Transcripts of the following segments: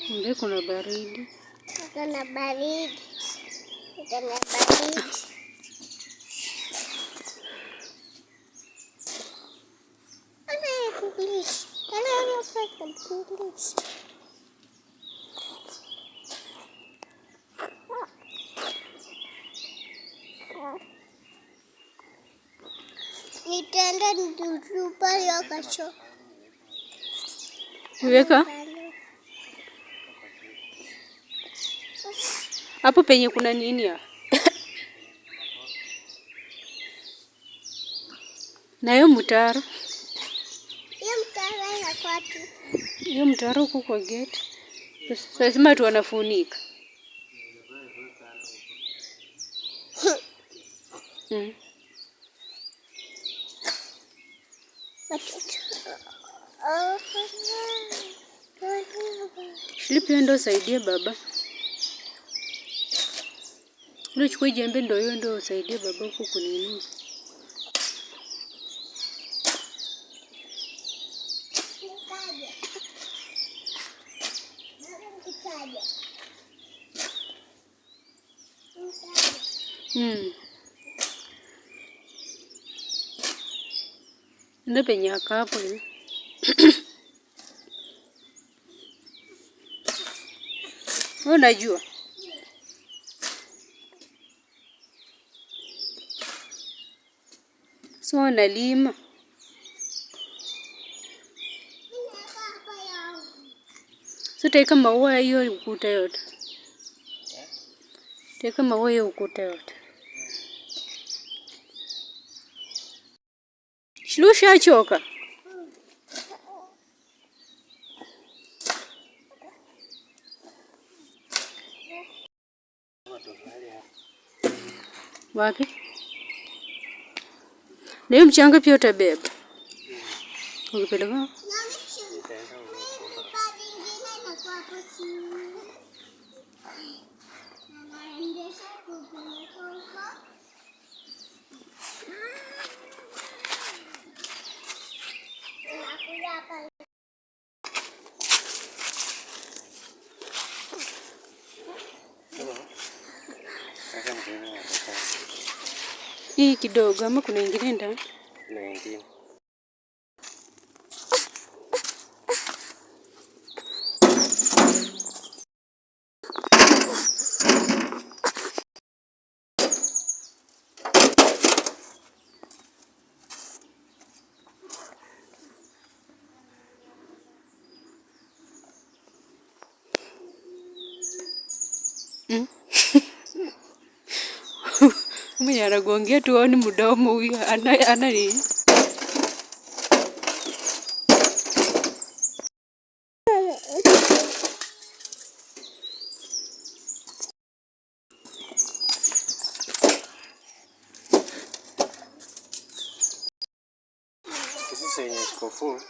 Ndio kuna baridi. Kuna baridi. Kuna baridi. English. English. Nitaenda nitupa ya kasho. Weka hapo penye kuna nini ya? Na hiyo mtaro. Hiyo mtaro ya kwatu. Hiyo mtaro huko kwa gate. Lazima tu wanafunika. Shilipi ndo saidie baba. Ndio chukue jembe ndio hiyo ndio usaidie baba huko kunini. Ndio penye akapo hivi. Unajua? So nalima. So teka maua hiyo ukuta yote. Teka maua hiyo ukuta yote. Shlusha choka. Wapi? Leo mchanga pia utabeba. Ukipeleka? Hii kidogo ama kuna ingine ndani? Kuna ingine. Mwenye anagongea tuoni mdomo huyu ana nini? Sisi yenye skofu.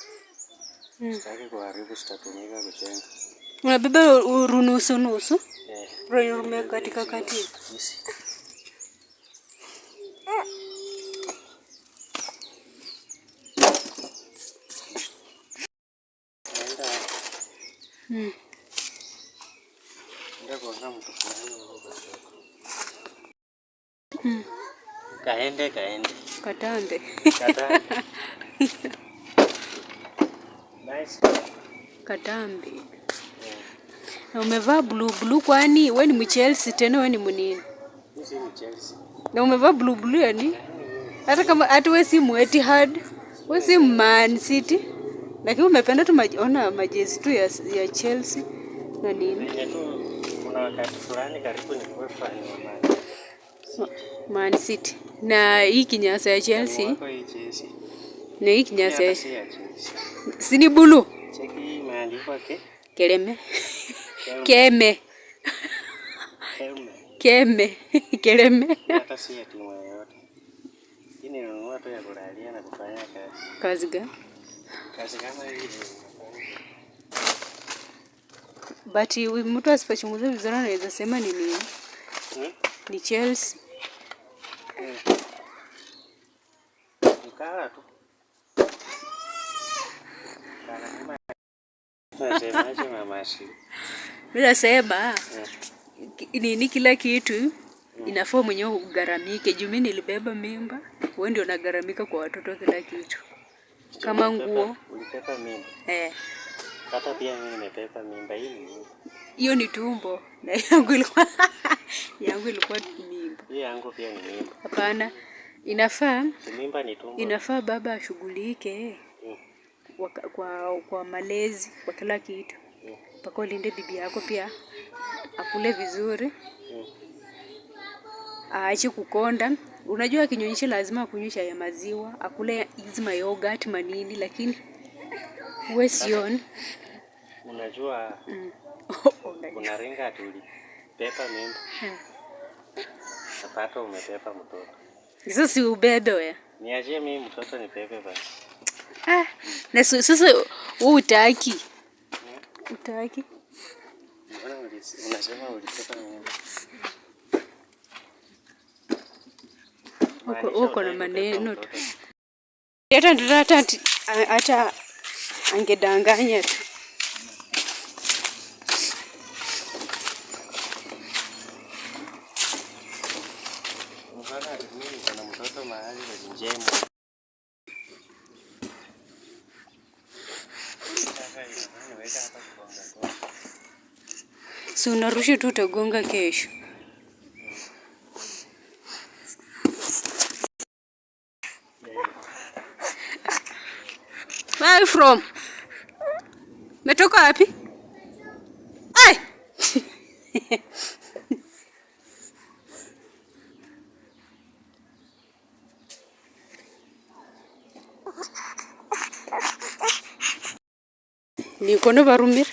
Sitaki kuharibu, sitatumika kujenga. Unabeba nusu? Roho katika kati. Ndio kwa mtu fulani huko. Kaende. Katambe. Nice. Katambe. Na umevaa blue kwani wewe ni Chelsea tena wewe ni munini? Mimi ni Chelsea. Na umevaa blue yani? Hata kama hata wewe si Etihad, wewe si Man City. Lakini umependa tu ona majezi tu ya Chelsea na nini? Kuna wakati fulani karibu ni kwa fan wa Man City. Na hii kinyasa ya Chelsea. Na hii kinyasa ya Chelsea. Si ni blue? Cheki imeandikwa Keleme. Hata si ya timu yoyote. Hii ni nunua tu ya kulalia na kufanya kazi. Kazi gani? Kazi kama hii. But mtu asipochunguza vizuri anaweza sema ni nini? Ni Chelsea. Ukala tu. Kana Unasemaje mama Ashley? Mimi nasema nini kila kitu inafaa mwenyewe ugaramike. Juu mimi nilibeba mimba, wewe ndio unagaramika kwa watoto kila kitu. Kama nguo. Ulipepa mimba? Hata pia mimi nimepepa mimba hii. Hiyo ni tumbo. Na yangu ilikuwa mimba. Hii yangu pia ni mimba. Hapana. Inafaa mimba ni tumbo. Inafaa baba ashughulike kwa malezi, kwa kila kitu. Mpaka ulinde bibi yako pia akule vizuri. Aache kukonda. Unajua kinyonyesha lazima akunywe chai ya maziwa, akule hizi yogurt manini, lakini wewe sioni. Unajua unaringa ati ulipepa mimba. Napata umepepa mtoto. Sasa si ubebe wewe. Niaje mimi mtoto nipepe basi. Na sasa wewe utaki. Utaki? Mbona unasema ulipepa mimba? Uko na maneno tu. Hata angedanganya tu. Kuna mtoto mahali wa njema. Si unarusha tu utagonga kesho. Where from? Metoka wapi? Ai! Niko na barumir.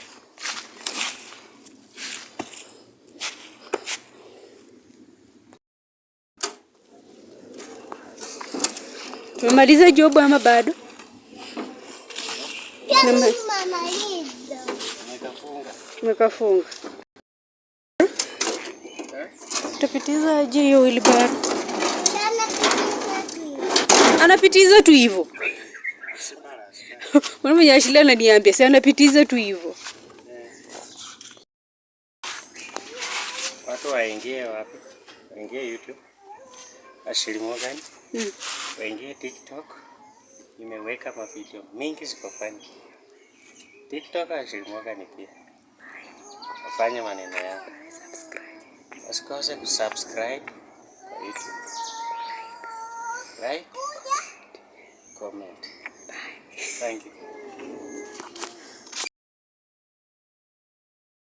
Tumemaliza job ama bado? Nimekafunga. Utapitiza aje hiyo wheelbarrow? Anapitiza tu hivyo. Mwana Ashley ananiambia si anapitiza tu hivyo. Watu waingie wapi? Waingie YouTube. Ashley Morgan. Waingie TikTok. Nimeweka mavideo mingi ziko funny. TikTok Ashley Morgan pia. Wafanye maneno yako. Usikose kusubscribe kwa YouTube. Like, comment. Thank you.